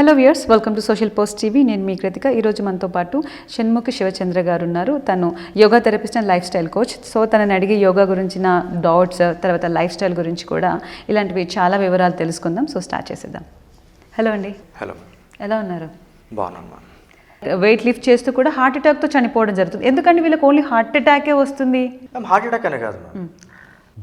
Hello viewers, welcome to social post TV. నేను మీ కృతిక. ఈరోజు మనతో పాటు షణ్ముఖ శివ చంద్ర గారు ఉన్నారు. తను yoga therapist and life style coach. So తనని అడిగి యోగా గురించిన డౌట్స్, తర్వాత లైఫ్ స్టైల్ గురించి కూడా ఇలాంటివి చాలా వివరాలు తెలుసుకుందాం. సో స్టార్ట్ చేసేద్దాం. హలో అండి. హలో, ఎలా ఉన్నారు? బాగున్నాను. వెయిట్ లిఫ్ట్ చేస్తూ కూడా హార్ట్ అటాక్తో చనిపోవడం జరుగుతుంది. ఎందుకంటే వీళ్ళకి ఓన్లీ హార్ట్ అటాకే వస్తుంది? హార్ట్ అటాక్ అనే కాదు మ్యామ్,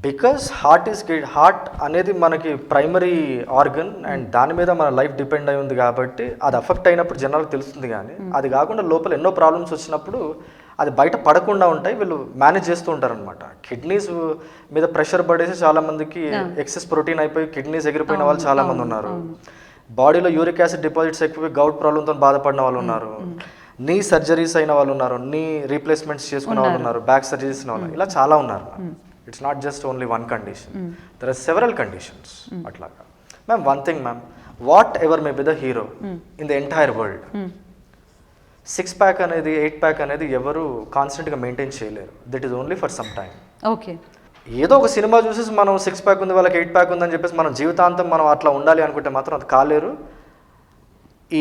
బికాస్ హార్ట్ అనేది మనకి ప్రైమరీ ఆర్గన్ అండ్ దాని మీద మన లైఫ్ డిపెండ్ అయి ఉంది కాబట్టి అది అఫెక్ట్ అయినప్పుడు జనాలకు తెలుస్తుంది. కానీ అది కాకుండా లోపల ఎన్నో ప్రాబ్లమ్స్ వచ్చినప్పుడు అది బయట పడకుండా ఉంటాయి. వీళ్ళు మేనేజ్ చేస్తూ ఉంటారనమాట. కిడ్నీస్ మీద ప్రెషర్ పడేసి చాలామందికి ఎక్సెస్ ప్రోటీన్ అయిపోయి కిడ్నీస్ ఎగిరిపోయిన వాళ్ళు చాలామంది ఉన్నారు. బాడీలో యూరిక్ యాసిడ్ డిపాజిట్స్ ఎక్కువ గౌట్ ప్రాబ్లంతో బాధపడిన వాళ్ళు ఉన్నారు. నీ సర్జరీస్ అయిన వాళ్ళు ఉన్నారు, నీ రీప్లేస్మెంట్స్ చేసుకున్న వాళ్ళు ఉన్నారు, బ్యాక్ సర్జరీస్ అయిన వాళ్ళు, ఇలా చాలా ఉన్నారు. It's not just only one condition. There are several conditions. అట్లాగా ma'am, one thing ma'am, what ever may be the hero in the entire world, 6 pack అనేది 8 ప్యాక్ అనేది ఎవరు కాన్స్టెంట్గా మెయింటైన్ చేయలేరు. That is only for some time. Okay, ఏదో ఒక cinema చూసేసి మనం 6 ప్యాక్ ఉంది, వాళ్ళకి 8 ప్యాక్ ఉందని చెప్పేసి మనం జీవితాంతం మనం అట్లా ఉండాలి అనుకుంటే మాత్రం అది కాలేరు.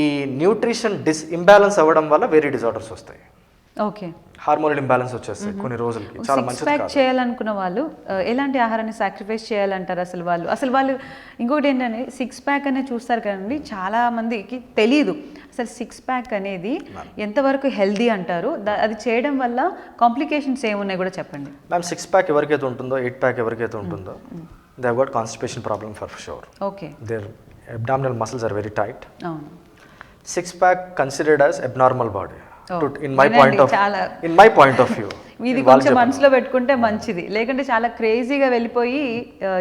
ఈ న్యూట్రిషన్ ఇంబ్యాలెన్స్ అవ్వడం వల్ల వేరే డిజార్డర్స్ వస్తాయి. ఓకే, హార్మోనల్ ఇంబ్యాలెన్స్ వచ్చేస్తాయి కొన్ని రోజులకి. చాలా మంచిది కాదు. చేయాలనుకున్న వాళ్ళు ఎలాంటి ఆహారాన్ని సాక్రిఫైస్ చేయాలంటారు? అసలు వాళ్ళు ఇంకొకటి ఏంటంటే 6 ప్యాక్ అనేది చూస్తారు కదండి, చాలా మందికి తెలియదు అసలు 6 ప్యాక్ అనేది ఎంతవరకు హెల్దీ అంటారు, అది చేయడం వల్ల కాంప్లికేషన్స్ ఏమున్నాయి కూడా చెప్పండి మ్యామ్. 6 ప్యాక్ ఎవరికైతే ఉంటుందో, 8 ప్యాక్ ఎవరికైతే ఉంటుందో, they have got constipation problem for sure. Okay, their abdominal muscles are very tight. అవును. 6 pack considered as abnormal body in my point of view. ఇది కొంచెం మనసులో పెట్టుకుంటే మంచిది. లేకుంటే చాలా క్రేజీగా వెళ్ళిపోయి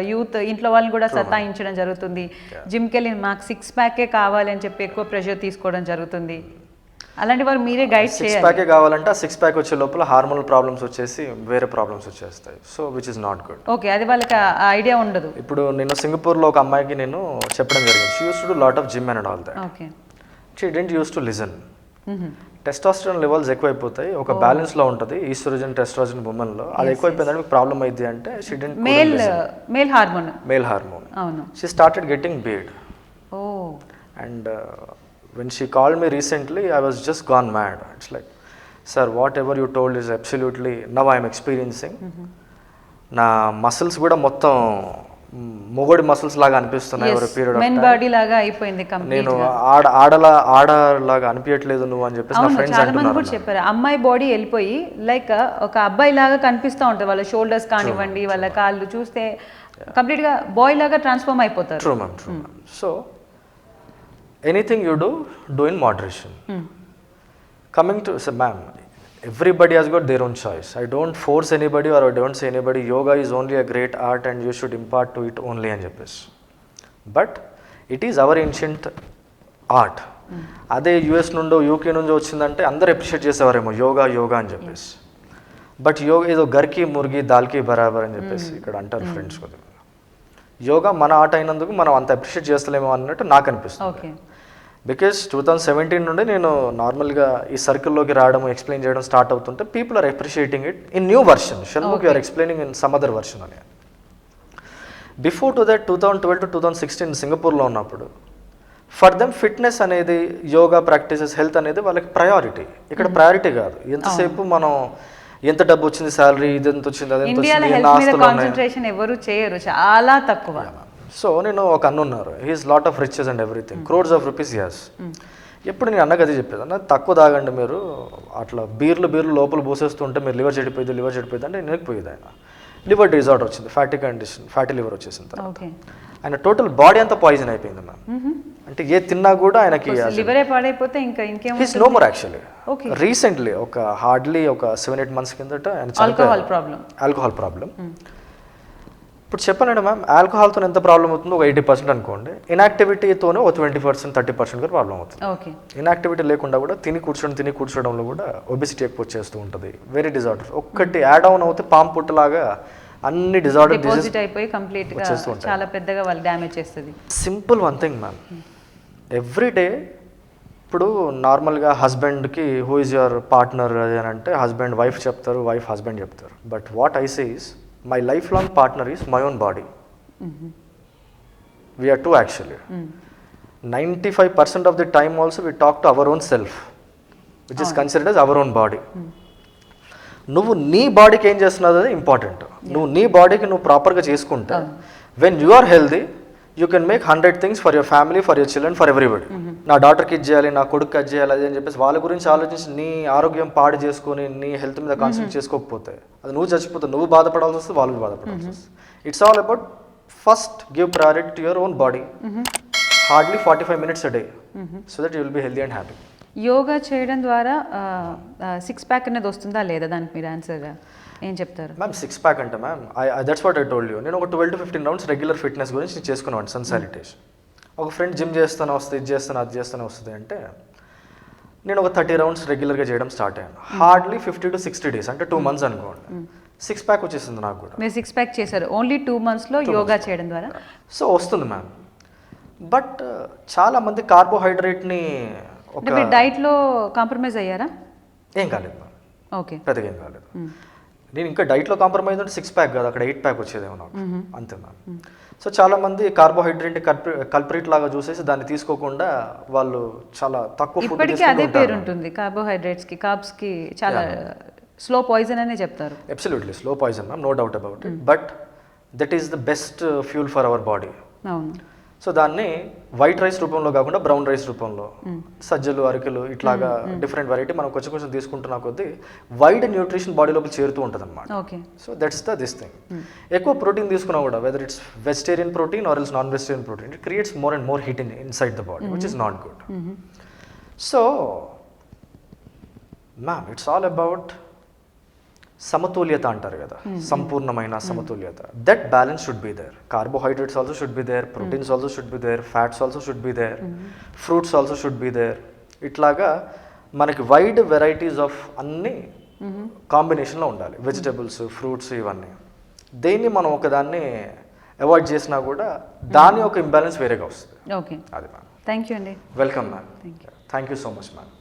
యూత్ ఇంట్లో వాళ్ళని కూడా సతాయించడం జరుగుతుంది. జిమ్కి వెళ్ళి మాకు 6 ప్యాకే కావాలి అని చెప్పి ఎక్కువ ప్రెషర్ తీసుకోవడం జరుగుతుంది. అలాంటి వారు మీరే గైడ్ చేయాలి. 6 ప్యాకే కావాలంటే ఆ 6 ప్యాక్ వచ్చే లోపల హార్మోనల్ ప్రాబ్లమ్స్ వచ్చేసి వేరే ప్రాబ్లమ్స్ వచ్చేస్తాయి. So which is not good. Okay, అది వాళ్ళకి ఐడియా ఉండదు. ఇప్పుడు నేను సింగపూర్లో ఒక అమ్మాయికి నేను చెప్పడం జరిగింది. She used to do lot of gym and all that. Okay, she didn't use to listen. Testosterone levels ఎక్కువైపోతాయి, ఒక బ్యాలెన్స్లో ఉంటుంది ఈస్ట్రోజన్ టెస్టోస్టెరాన్ ఉమెన్లో. అది ఎక్కువైపోయిందని మీకు ప్రాబ్లం అయింది అంటే షీ డిడ్ంట్ మేల్ హార్మోన్. అవును. She started getting beard. Oh, and when she called me recently, I was just gone mad. It's like, sir, whatever you told is absolutely, now I am experiencing. నా muscles కూడా మొత్తం మొగోడి muscles లాగా అనిపిస్తున్నాయి. ఎవరి period men body లాగా అయిపోయింది complete. నేను ఆడలాగా అనిపించట్లేదు నువ్వు అని చెప్పేసి నా ఫ్రెండ్స్ చాలా మంది కూడా చెప్పారు. అమ్మాయి బాడీ వెళ్ళిపోయి లైక్ ఒక అబ్బాయి లాగా కనిపిస్తూ ఉంటుంది. వాళ్ళ షోల్డర్స్ కానివ్వండి, వాళ్ళ కాళ్ళు చూస్తే కంప్లీట్ గా బాయ్ లాగా ట్రాన్స్ఫార్మ్ అయిపోతారు. True ma'am. So anything you do in moderation. Coming to, so ma'am, everybody has got their own choice. I don't force anybody or I don't say anybody yoga is only a great art and you should impart to it only అని చెప్పేసి. But it is our ancient art. అదే US నుండో UK నుండో వచ్చిందంటే అందరూ appreciate చేసేవారేమో yoga అని చెప్పేసి. But yoga ఏదో గర్కి ముర్గి దాల్కి బరాబర్ అని చెప్పేసి ఇక్కడ అంటారు ఫ్రెండ్స్ కొద్దిగా. యోగా మన ఆట అయినందుకు మనం అంత అప్రిషియేట్ చేస్తలేమో అన్నట్టు నాకు అనిపిస్తుంది. బికాస్ 2017 నుండి నేను నార్మల్గా ఈ సర్కిల్లోకి రావడం, ఎక్స్ప్లెయిన్ చేయడం స్టార్ట్ అవుతుంటే people are appreciating it in new version. Shanmukh you are explaining in some other version అని. బిఫోర్ టు దట్ 2012 to 2016 సింగపూర్లో ఉన్నప్పుడు ఫర్ దెమ్ ఫిట్నెస్ అనేది, యోగా ప్రాక్టీసెస్, హెల్త్ అనేది వాళ్ళకి ప్రయారిటీ. ఇక్కడ ప్రయారిటీ కాదు. ఎంతసేపు మనం ఎంత డబ్బు వచ్చింది, శాలరీ ఇది ఎంత వచ్చింది, అదే కాన్సంట్రేషన్ ఎవరు చేయరు, చాలా తక్కువ. సో నేను ఒక అన్న ఉన్నారు, he's lot of riches and everything, crores of rupees as. ఎప్పుడు నేను అన్నకు అది చెప్పేది, అన్న తక్కువ తాగండి మీరు, అట్లా బీర్లు లోపల పోసేస్తుంటే మీరు లివర్ చెడిపోయింది అంటే నేను పోయేది. ఆయన లివర్ డిజార్డర్ వచ్చింది, ఫ్యాటీ లివర్ వచ్చేసిన తర్వాత ఆయన టోటల్ బాడీ అంతా పాయిజన్ అయిపోయింది మ్యామ్. అంటే ఏ తిన్నా కూడా ఆయనకి his no more actually. Recently hardly ఒక 7-8 months కిందట ఆయన ఆల్కహాల్ ప్రాబ్లం. ఇప్పుడు చెప్పానండి మ్యామ్, ఆల్కహాల్తో ఎంత ప్రాబ్లం అవుతుందో ఒక 80% అనుకోండి, ఇన్యాక్టివిటీతోనే ఒక 20%, 30% కూడా ప్రాబ్లం అవుతుంది. ఇన్యాక్టివిటీ లేకుండా కూడా తిని కూర్చోవడంలో కూడా ఒబిసిటీ ఎక్కువ వచ్చేస్తూ ఉంటుంది. వేరే డిజార్డర్ ఒక్కటి యాడ్ ఆన్ అవుతే పాము పుట్టలాగా అన్ని డిజార్డర్ డిపాజిట్ అయిపోయి కంప్లీట్ గా చాలా పెద్దగా వాళ్ళు డ్యామేజ్ చేస్తుంది. Simple one thing ma'am, every day ఇప్పుడు నార్మల్గా హస్బెండ్కి హూ ఇస్ యువర్ పార్ట్నర్ అని అంటే హస్బెండ్ వైఫ్ చెప్తారు, వైఫ్ హస్బెండ్ చెప్తారు. But what I say is my lifelong partner is my own body. We are two actually. 95% of the time also we talk to our own self, which is considered as our own body. నువ్వు నీ బాడీకి ఏం చేస్తున్నావు అది important. నువ్వు నీ బాడీకి నువ్వు ప్రాపర్గా చేసుకుంటే when you are healthy you can make 100 things for your family, for your children, for everybody. నా డాటర్కి ఇది చేయాలి, నా కొడుకు అది చేయాలి, అది అని చెప్పేసి వాళ్ళ గురించి ఆలోచించి నీ ఆరోగ్యం పాడు చేసుకొని నీ హెల్త్ మీద కాన్సన్ట్రేట్ చేసుకోకపోతే అది నువ్వు చచ్చిపోతావు, నువ్వు బాధపడాల్సి వస్తుంది, వాళ్ళు బాధపడాల్సి వస్తుంది. It's all about first give priority to your own body, hardly 45 minutes a day, so that you will be healthy and happy. Yoga చేయడం ద్వారా 6 pack అనేది వస్తుందా లేదా, దానికి మీరు ఆన్సర్ ఏం చెప్తారు? మ్యామ్ 6 pack అంటే ma'am that's what I told you. నేను ఒక 12 to 15 rounds రెగ్యులర్ ఫిట్నెస్ గురించి నేను చేసుకునేవాడిని, సన్ సాలిటేషన్. ఒక ఫ్రెండ్ జిమ్ చేస్తాను వస్తుంది, ఇది చేస్తాను అది చేస్తాను వస్తుంది అంటే నేను ఒక 30 rounds రెగ్యులర్గా చేయడం స్టార్ట్ అయ్యాను. హార్డ్లీ 50 to 60 days అంటే 2 months అనుకోండి, 6 pack వచ్చేసింది నాకు కూడా. మీరు 6 pack చేశారు ఓన్లీ 2 monthsలో యోగా చేయడం ద్వారా? సో వస్తుంది మ్యామ్. బట్ చాలామంది కార్బోహైడ్రేట్ని అంటే మీరు డైట్లో కాంప్రమైజ్ అయ్యారా? ఏం కాలేదు మ్యామ్, ఓకే, పెద్దగా ఏం కాలేదు. నేను ఇంకా డైట్లో కాంప్రమైజ్ అంటే 6 pack కాదు, అక్కడ 8 pack వచ్చేదేమో నాకు, అంతే మ్యామ్. సో చాలామంది కార్బోహైడ్రేట్ కల్పరేట్ లాగా చూసేసి దాన్ని తీసుకోకుండా వాళ్ళు చాలా తక్కువ ఫుడ్ ఇప్పటికీ అదే పేరు ఉంటుంది కార్బోహైడ్రేట్స్కి, కార్బ్స్కి చాలా స్లో పాయిజన్ అనే చెప్తారు. Absolutely slow poison ma'am, no doubt about it. But that is the best fuel for our body. అవును. సో దాన్ని వైట్ రైస్ రూపంలో కాకుండా బ్రౌన్ రైస్ రూపంలో, సజ్జలు, అరికెలు ఇట్లాగా డిఫరెంట్ వెరైటీ మనం కొంచెం కొంచెం తీసుకుంటున్న కొద్దీ వైడ్ న్యూట్రిషన్ బాడీ లోపల చేరుతూ ఉంటుంది అనమాట. Okay. So that's this thing. ఎక్కువ ప్రోటీన్ తీసుకున్నా కూడా whether it's vegetarian protein or else non vegetarian protein, it creates more and more heat inside the body, which is not good. So ma'am it's all about సమతుల్యత అంటారు కదా, సంపూర్ణమైన సమతుల్యత. That balance should be there. Carbohydrates also should be there, proteins also should be there, fats also should be there, fruits also should be there. ఇట్లాగా మనకి wide varieties of అన్ని కాంబినేషన్లో ఉండాలి, వెజిటబుల్స్, ఫ్రూట్స్, ఇవన్నీ. దేన్ని మనం ఒకదాన్ని అవాయిడ్ చేసినా కూడా దాని ఒక ఇంబ్యాలెన్స్ వేరేగా వస్తుంది. ఓకే, అది మ్యామ్. థ్యాంక్ యూ అండి. Welcome ma'am, thank you so much ma'am.